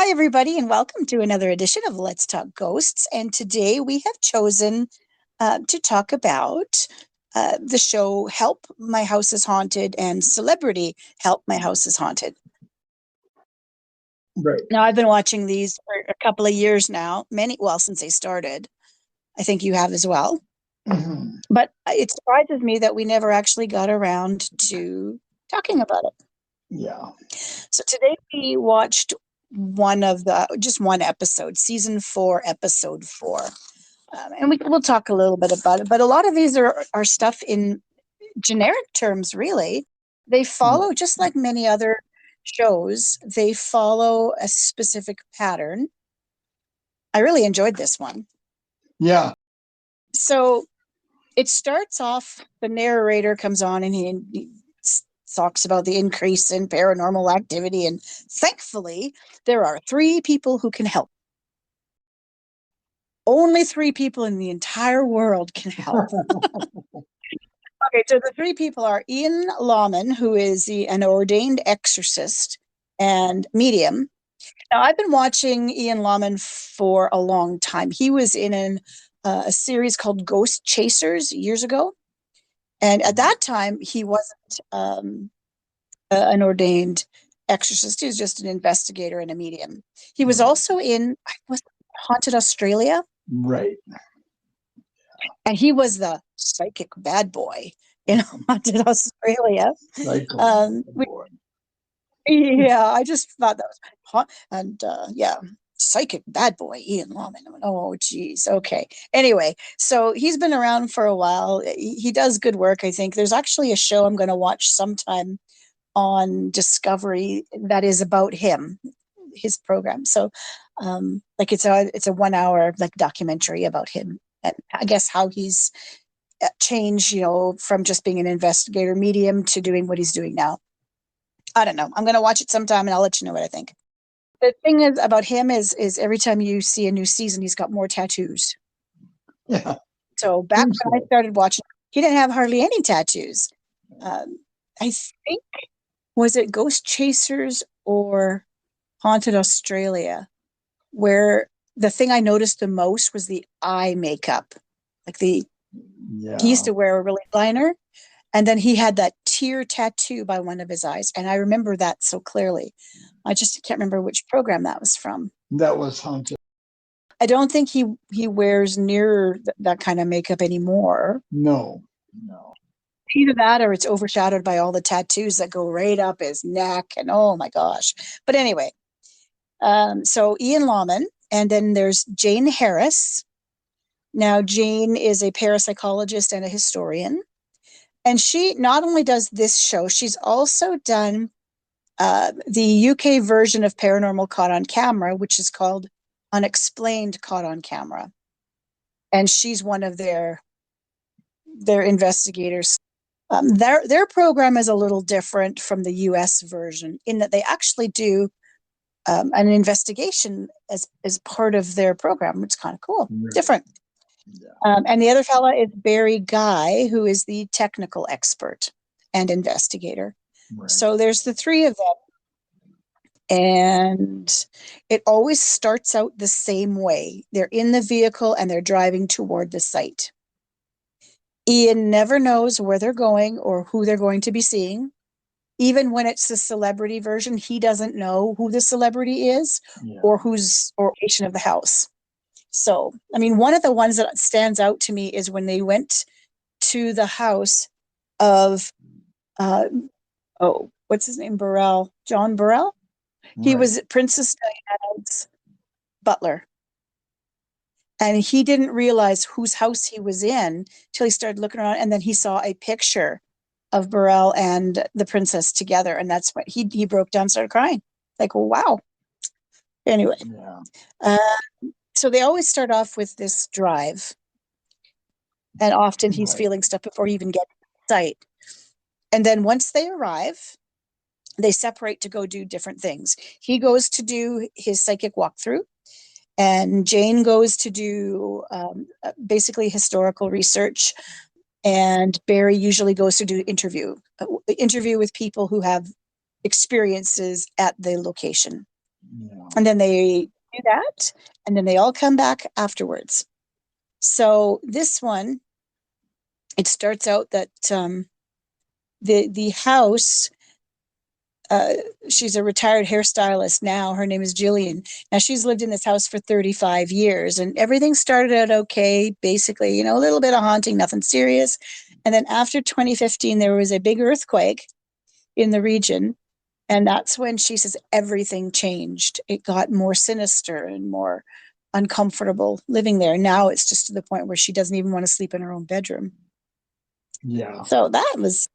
Hi, everybody, and welcome to another edition of Let's Talk Ghosts. And today we have chosen to talk about the show Help My House is Haunted and Celebrity Help My House is Haunted. Right. Now, I've been watching these for a couple of years now, since they started. I think you have as well. Mm-hmm. But it surprises me that we never actually got around to talking about it. Yeah. So today we watched just one episode, season 4, episode 4. And we'll talk a little bit about it, but a lot of these are stuff in generic terms, really. They follow, just like many other shows, they follow a specific pattern. I really enjoyed this one. Yeah. So it starts off, the narrator comes on and he talks about the increase in paranormal activity, and thankfully there are 3 people who can help. Only 3 people in the entire world can help. Okay, so the 3 people are Ian Lawman, who is an ordained exorcist and medium. Now, I've been watching Ian Lawman for a long time. He was in a series called Ghost Chasers years ago. And at that time, he wasn't an ordained exorcist. He was just an investigator and a medium. He was also in Haunted Australia. Right. And he was the psychic bad boy in Haunted Australia. Yeah, I just thought that was hot. And psychic bad boy, Ian Lawman. Oh, geez. Okay. Anyway, so he's been around for a while. He does good work, I think. There's actually a show I'm going to watch sometime on Discovery that is about him, his program. So it's a 1 hour documentary about him, and I guess how he's changed, from just being an investigator medium to doing what he's doing now. I don't know. I'm going to watch it sometime and I'll let you know what I think. The thing is about him is every time you see a new season, he's got more tattoos. Yeah. So back when I started watching, he didn't have hardly any tattoos. I think, was it Ghost Chasers or Haunted Australia, where the thing I noticed the most was the eye makeup. He used to wear a really liner, and then he had that tear tattoo by one of his eyes, and I remember that so clearly. I just can't remember which program that was from. That was Haunted. I don't think he wears near that kind of makeup anymore. No. Either that or it's overshadowed by all the tattoos that go right up his neck, and oh my gosh. But anyway, so Ian Lawman, and then there's Jane Harris. Now, Jane is a parapsychologist and a historian. And she not only does this show, she's also done the UK version of Paranormal Caught on Camera, which is called Unexplained Caught on Camera. And she's one of their investigators. Their program is a little different from the US version in that they actually do an investigation as part of their program. It's kind of cool, different. Yeah. And the other fella is Barry Guy, who is the technical expert and investigator. Right. So there's the 3 of them. And it always starts out the same way. They're in the vehicle and they're driving toward the site. Ian never knows where they're going or who they're going to be seeing. Even when it's the celebrity version, he doesn't know who the celebrity is or who's location of the house. So, I mean, one of the ones that stands out to me is when they went to the house of, what's his name? Burrell, John Burrell. Right. He was Princess Diana's butler. And he didn't realize whose house he was in till he started looking around. And then he saw a picture of Burrell and the princess together. And that's when he broke down, started crying. Like, well, wow. Anyway. Yeah. So they always start off with this drive. And often he's feeling stuff before he even gets to the site. And then once they arrive, they separate to go do different things. He goes to do his psychic walkthrough. And Jane goes to do basically historical research. And Barry usually goes to do interview with people who have experiences at the location. Yeah. And then they do that, and then they all come back afterwards. So this one, it starts out that the house, uh, she's a retired hairstylist now. Her name is Jillian. Now she's lived in this house for 35 years, and everything started out okay. Basically, a little bit of haunting, nothing serious. And then after 2015, there was a big earthquake in the region. And that's when she says everything changed. It got more sinister and more uncomfortable living there. Now it's just to the point where she doesn't even want to sleep in her own bedroom. Yeah. So that was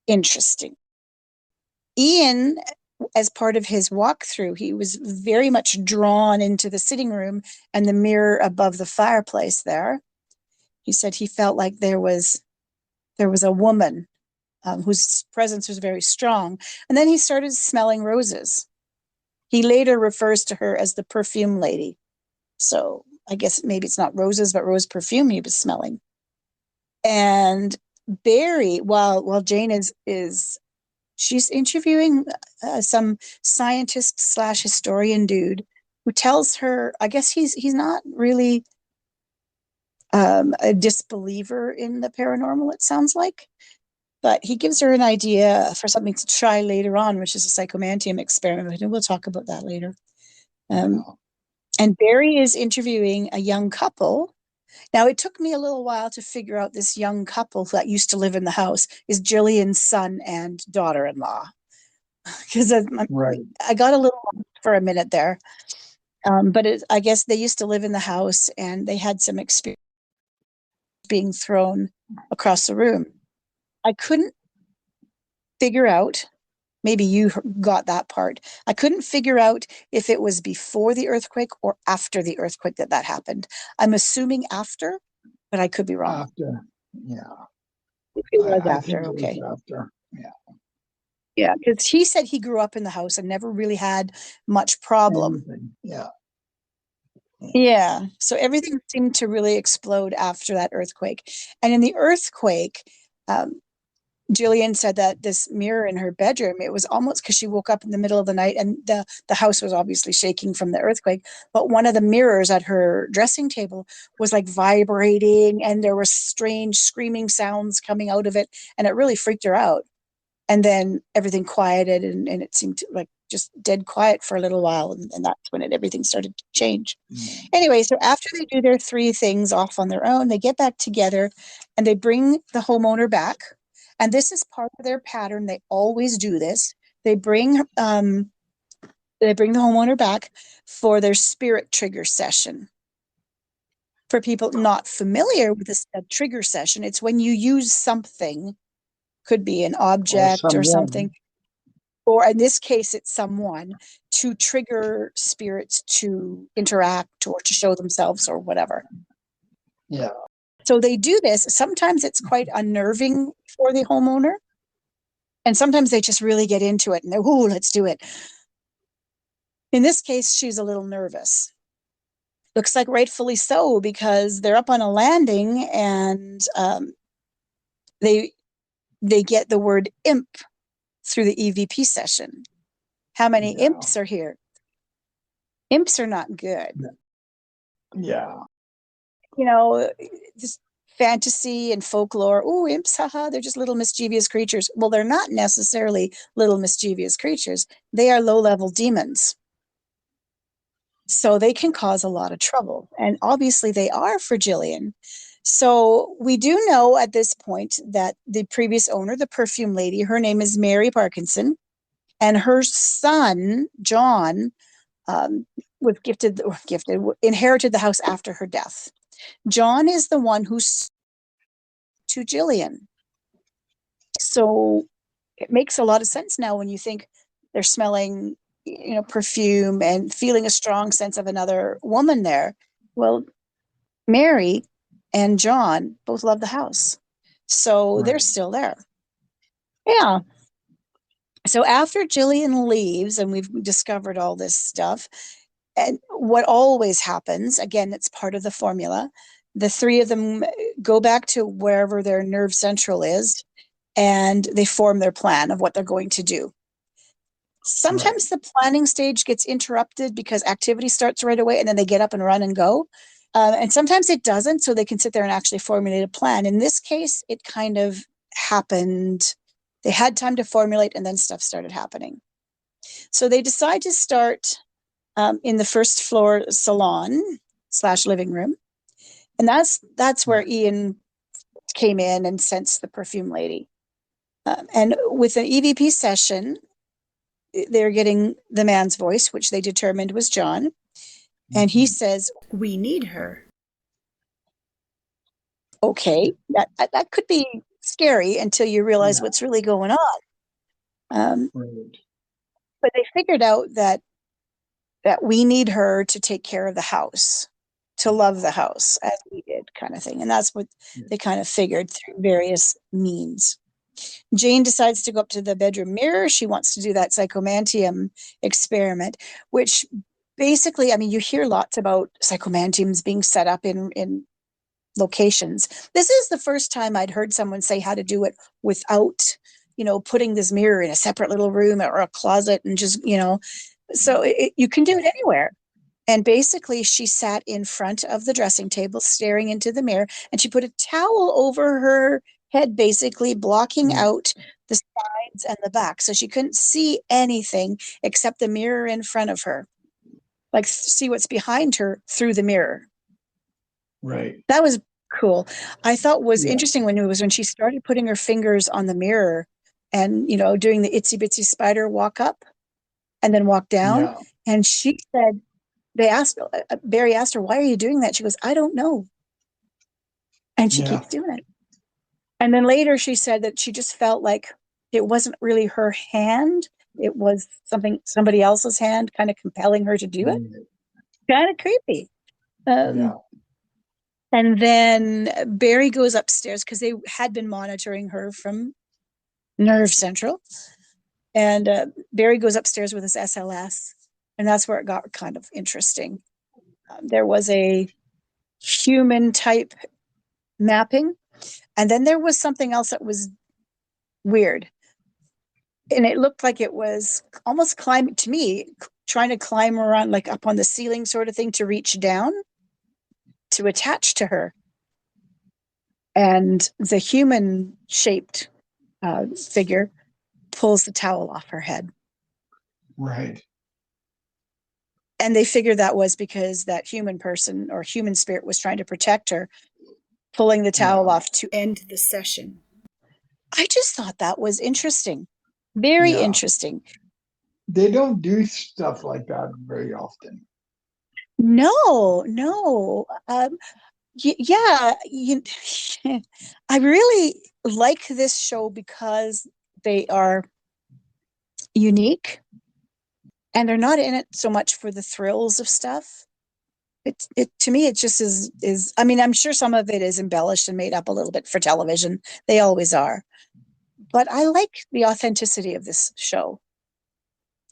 interesting. Ian, as part of his walkthrough, he was very much drawn into the sitting room and the mirror above the fireplace there. He said he felt like there was a woman whose presence was very strong. And then he started smelling roses. He later refers to her as the perfume lady. So I guess maybe it's not roses, but rose perfume he was smelling. And Barry, while Jane is she's interviewing some scientist / historian dude who tells her, I guess he's not really a disbeliever in the paranormal, it sounds like. But he gives her an idea for something to try later on, which is a psychomantium experiment. And we'll talk about that later. And Barry is interviewing a young couple. Now, it took me a little while to figure out this young couple that used to live in the house is Jillian's son and daughter-in-law. Because I got a little lost for a minute there. But I guess they used to live in the house, and they had some experience being thrown across the room. I couldn't figure out, maybe you got that part. I couldn't figure out if it was before the earthquake or after the earthquake that happened. I'm assuming after, but I could be wrong. After, yeah. It was I after, think it okay. was after, yeah. Yeah, because he said he grew up in the house and never really had much problem. Yeah. Yeah, so everything seemed to really explode after that earthquake. And in the earthquake, Jillian said that this mirror in her bedroom, it was almost because she woke up in the middle of the night and the house was obviously shaking from the earthquake, but one of the mirrors at her dressing table was like vibrating, and there were strange screaming sounds coming out of it, and it really freaked her out. And then everything quieted, and it seemed like just dead quiet for a little while, and that's when everything started to change. Anyway, so after they do their 3 things off on their own, they get back together and they bring the homeowner back. And this is part of their pattern. They always do this. They bring the homeowner back for their spirit trigger session. For people not familiar with a trigger session, it's when you use something, could be an object or something, or in this case, it's someone, to trigger spirits to interact or to show themselves or whatever. Yeah. So they do this. Sometimes it's quite unnerving for the homeowner. And sometimes they just really get into it and they're, oh, let's do it. In this case, she's a little nervous. Looks like rightfully so, because they're up on a landing and they get the word imp through the EVP session. How many imps are here? Imps are not good. Yeah. This fantasy and folklore, oh, imps, haha, they're just little mischievous creatures. Well, they're not necessarily little mischievous creatures. They are low-level demons. So they can cause a lot of trouble. And obviously they are for Jillian. So we do know at this point that the previous owner, the perfume lady, her name is Mary Parkinson, and her son, John, inherited the house after her death. John is the one who's to Jillian. So it makes a lot of sense now when you think they're smelling, perfume and feeling a strong sense of another woman there. Well, Mary and John both love the house. So they're still there. Yeah. So after Jillian leaves and we've discovered all this stuff, and what always happens, again, it's part of the formula, the 3 of them go back to wherever their nerve central is, and they form their plan of what they're going to do. Sometimes the planning stage gets interrupted because activity starts right away and then they get up and run and go. And sometimes it doesn't, so they can sit there and actually formulate a plan. In this case, it kind of happened. They had time to formulate and then stuff started happening. So they decide to start in the first floor salon / living room. And that's where Ian came in and sensed the perfume lady. And with an EVP session, they're getting the man's voice, which they determined was John. And he says, "We need her." Okay, that could be scary until you realize what's really going on. But they figured out that we need her to take care of the house, to love the house as we did, kind of thing. And that's what they kind of figured through various means. Jane decides to go up to the bedroom mirror. She wants to do that psychomantium experiment, which basically, I mean, you hear lots about psychomantiums being set up in locations. This is the first time I'd heard someone say how to do it without, putting this mirror in a separate little room or a closet and just, so you can do it anywhere. And basically she sat in front of the dressing table staring into the mirror, and she put a towel over her head, basically blocking out the sides and the back. So she couldn't see anything except the mirror in front of her, like see what's behind her through the mirror. Right. That was cool. I thought was interesting when she started putting her fingers on the mirror and, doing the itsy bitsy spider walk up and then walk down. Yeah. And she said, Barry asked her, "Why are you doing that?" She goes, "I don't know." And she keeps doing it. And then later she said that she just felt like it wasn't really her hand. It was somebody else's hand kind of compelling her to do it. Kind of creepy. And then Barry goes upstairs because they had been monitoring her from Nerve Central. And Barry goes upstairs with his SLS. And that's where it got kind of interesting. There was a human type mapping. And then there was something else that was weird. And it looked like it was almost trying to climb around, like up on the ceiling sort of thing, to reach down to attach to her. And the human shaped figure pulls the towel off her head. Right. And they figured that was because that human person or human spirit was trying to protect her, pulling the towel off to end the session. I just thought that was interesting. Very interesting. They don't do stuff like that very often. No. I really like this show because they are unique and they're not in it so much for the thrills of stuff. It to me, it just is, I mean, I'm sure some of it is embellished and made up a little bit for television. They always are. But I like the authenticity of this show.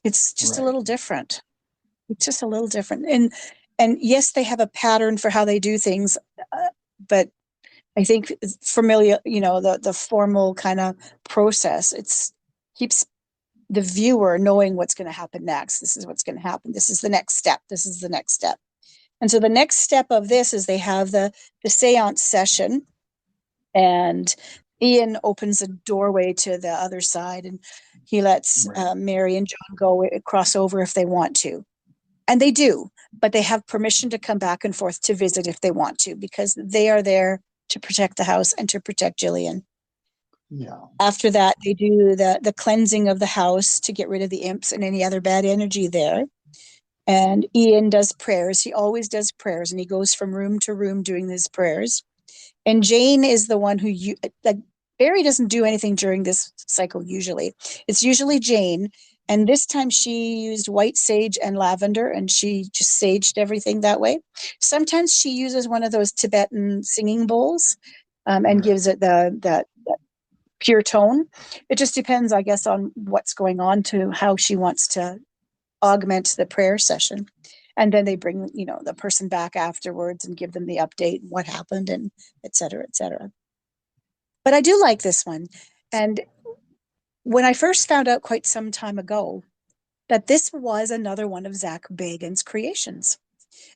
It's just a little different. It's just a little different. And yes, they have a pattern for how they do things, but I think familiar, the formal kind of process, keeps the viewer knowing what's going to happen next. This is what's going to happen. This is the next step. This is the next step. And so the next step of this is they have the seance session, and Ian opens a doorway to the other side, and he lets Mary and John cross over if they want to. And they do, but they have permission to come back and forth to visit if they want to, because they are there to protect the house and to protect Jillian. Yeah. After that, they do the cleansing of the house to get rid of the imps and any other bad energy there. And Ian does prayers. He always does prayers, and he goes from room to room doing his prayers. And Jane is the one who Barry doesn't do anything during this cycle usually. It's usually Jane. And this time she used white sage and lavender, and she just saged everything that way. Sometimes she uses one of those Tibetan singing bowls and gives it that pure tone. It just depends, I guess, on what's going on to how she wants to augment the prayer session. And then they bring, the person back afterwards and give them the update, what happened, and et cetera, et cetera. But I do like this one. And when I first found out quite some time ago that this was another one of Zac Bagans' creations.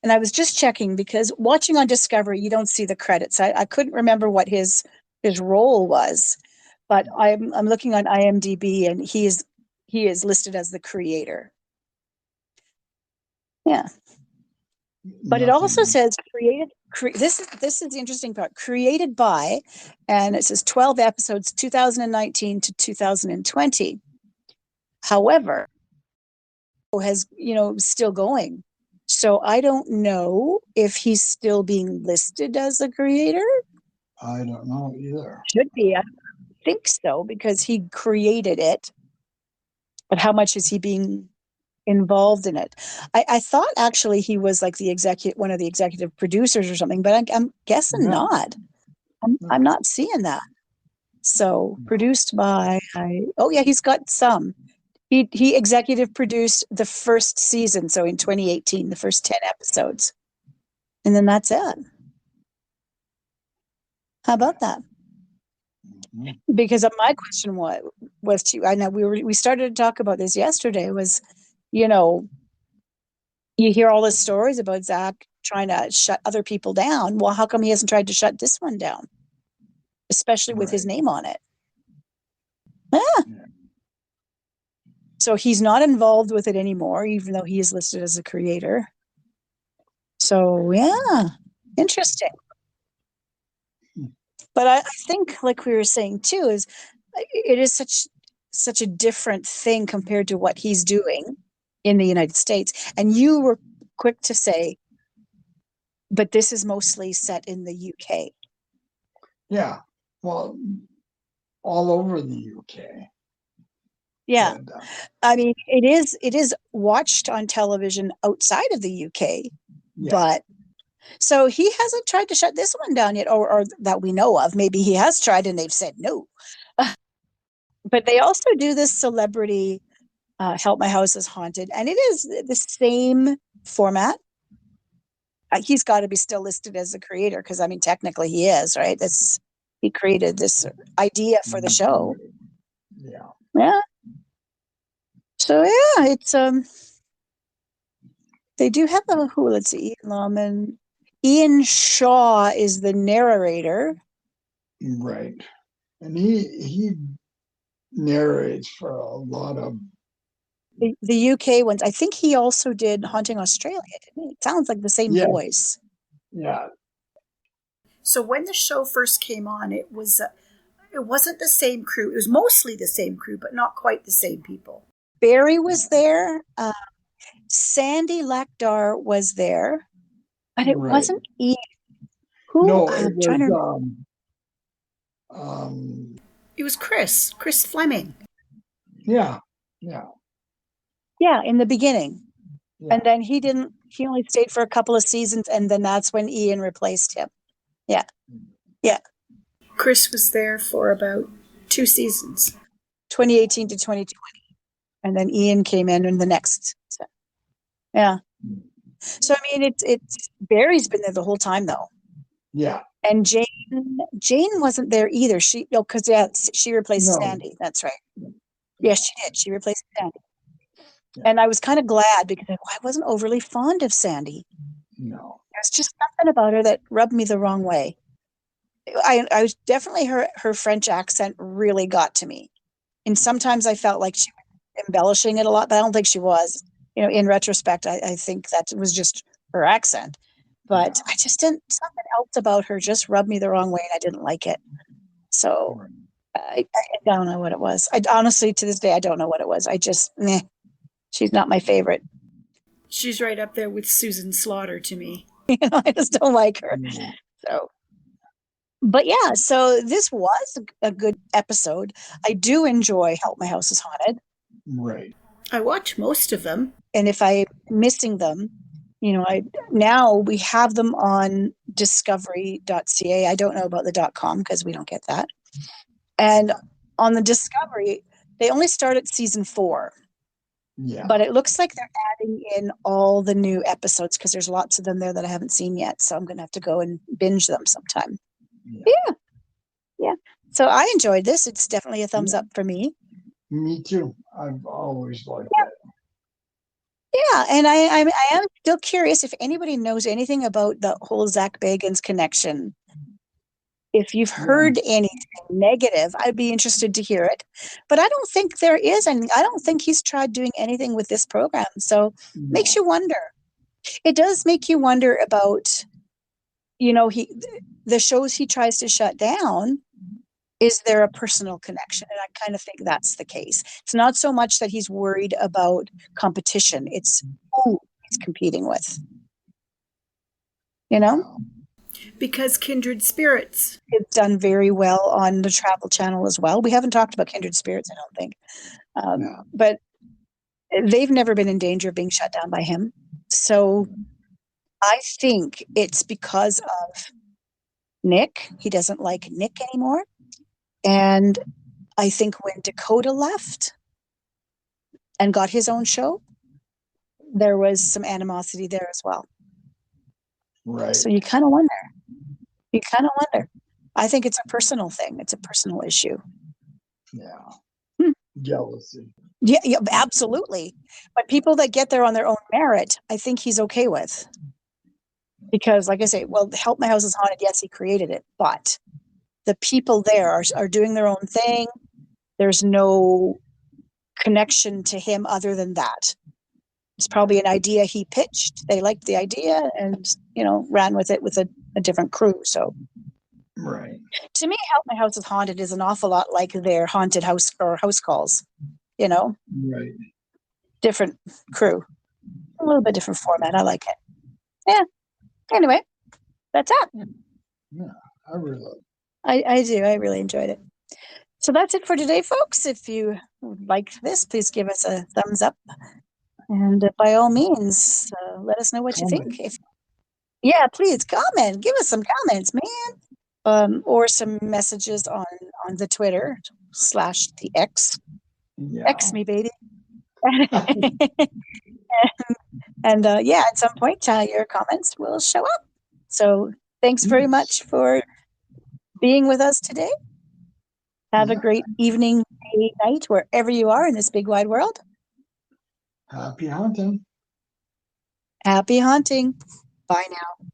And I was just checking because watching on Discovery, you don't see the credits. I couldn't remember what his role was, but I'm looking on IMDb, and he is listed as the creator. Yeah. But it also says this is the interesting part. Created by, and it says 12 episodes, 2019 to 2020. However, has still going. So I don't know if he's still being listed as a creator. I don't know either. Should be. I think so, because he created it. But how much is he being involved in it? I thought actually he was like one of the executive producers or something, but I'm guessing not. I'm not seeing that. So produced by, he's got some. He executive produced the first season, so in 2018, the first 10 episodes. And then that's it. How about that? Because my question was to you, I know we started to talk about this yesterday, was, you hear all the stories about Zac trying to shut other people down. Well, how come he hasn't tried to shut this one down? Especially with his name on it. Yeah. So he's not involved with it anymore, even though he is listed as a creator. So yeah, interesting. But I think, like we were saying too, is it is such a different thing compared to what he's doing in the United States. And you were quick to say, but this is mostly set in the UK. Yeah, well, all over the UK. Yeah, I mean, it is watched on television outside of the UK, but so he hasn't tried to shut this one down yet, or that we know of. Maybe he has tried and they've said no. But they also do this celebrity Help My House is Haunted, and it is the same format. He's got to be still listed as a creator, because I mean, technically he is, right? He created this idea for the show. Yeah. So yeah, it's they do have let's see, Ian Lawman. Ian Shaw is the narrator. Right. And he narrates for a lot of the UK ones. I think he also did Haunting Australia, didn't he? It sounds like the same voice. Yeah. So when the show first came on, it wasn't the same crew. It was mostly the same crew, but not quite the same people. Barry was there. Sandy Lakdar was there, but it wasn't Ian. No, it was Chris Fleming. Yeah, in the beginning. And then he only stayed for a couple of seasons, and then that's when Ian replaced him. Yeah. Chris was there for about 2 seasons, 2018 to 2020. And then Ian came in the next. So, yeah. So, I mean, it's Barry's been there the whole time, though. Yeah. And Jane wasn't there either. She replaced Sandy. That's right. Yeah, she did. She replaced Sandy. Yeah. And I was kind of glad, because I wasn't overly fond of Sandy. No. There's just something about her that rubbed me the wrong way. I was definitely her French accent really got to me. And sometimes I felt like she was embellishing it a lot, but I don't think she was. In retrospect, I think that was just her accent. But I just something else about her just rubbed me the wrong way, and I didn't like it. So I don't know what it was. I honestly, to this day, I don't know what it was. I just, she's not my favorite. She's right up there with Susan Slaughter to me. I just don't like her. So, but yeah, so this was a good episode. I do enjoy Help My House is Haunted. Right. I watch most of them. And if I'm missing them, now we have them on discovery.ca. I don't know about the .com, because we don't get that. And on the Discovery, they only start at season 4. Yeah. But it looks like they're adding in all the new episodes, because there's lots of them there that I haven't seen yet. So I'm going to have to go and binge them sometime. Yeah. So I enjoyed this. It's definitely a thumbs up for me. Me too. I've always liked it. Yeah, and I am still curious if anybody knows anything about the whole Zac Bagans connection. If you've Yeah, heard anything negative, I'd be interested to hear it. But I don't think there is any. I don't think he's tried doing anything with this program. So makes no, you wonder. It does make you wonder about, he the shows he tries to shut down. Is there a personal connection? And I kind of think that's the case. It's not so much that he's worried about competition. It's who he's competing with. You know, yeah, Because kindred spirits. it's done very well on the Travel Channel as well. We haven't talked about Kindred Spirits, I don't think, yeah, but they've never been in danger of being shut down by him. So I think it's because of Nick. He doesn't like Nick anymore. And I think when Dakota left and got his own show, there was some animosity there as well. right. So you kind of wonder. You kind of wonder. I think it's a personal thing. It's a personal issue. Yeah. Hmm. Jealousy. Yeah, absolutely. But people that get there on their own merit, I think he's okay with. Because, like I say, well, Help My House is Haunted, yes, he created it, but the people there are doing their own thing. There's no connection to him other than that. It's probably an idea he pitched. They liked the idea and, ran with it with a different crew. So Right. to me, Help My House is Haunted is an awful lot like their haunted house or house calls, Right. different crew, a little bit different format. I like it. Yeah. Anyway, that's it. Yeah. I really love I do. I really enjoyed it. So that's it for today, folks. If you liked this, please give us a thumbs up. And by all means, let us know what you think. Yeah, please comment. Give us some comments, man. Or some messages on the Twitter / the X. Yeah. X me, baby. And yeah, at some point, your comments will show up. So thanks very much for being with us today. Have a great evening, day, night, wherever you are in this big wide world. Happy hunting. Happy hunting. Bye now.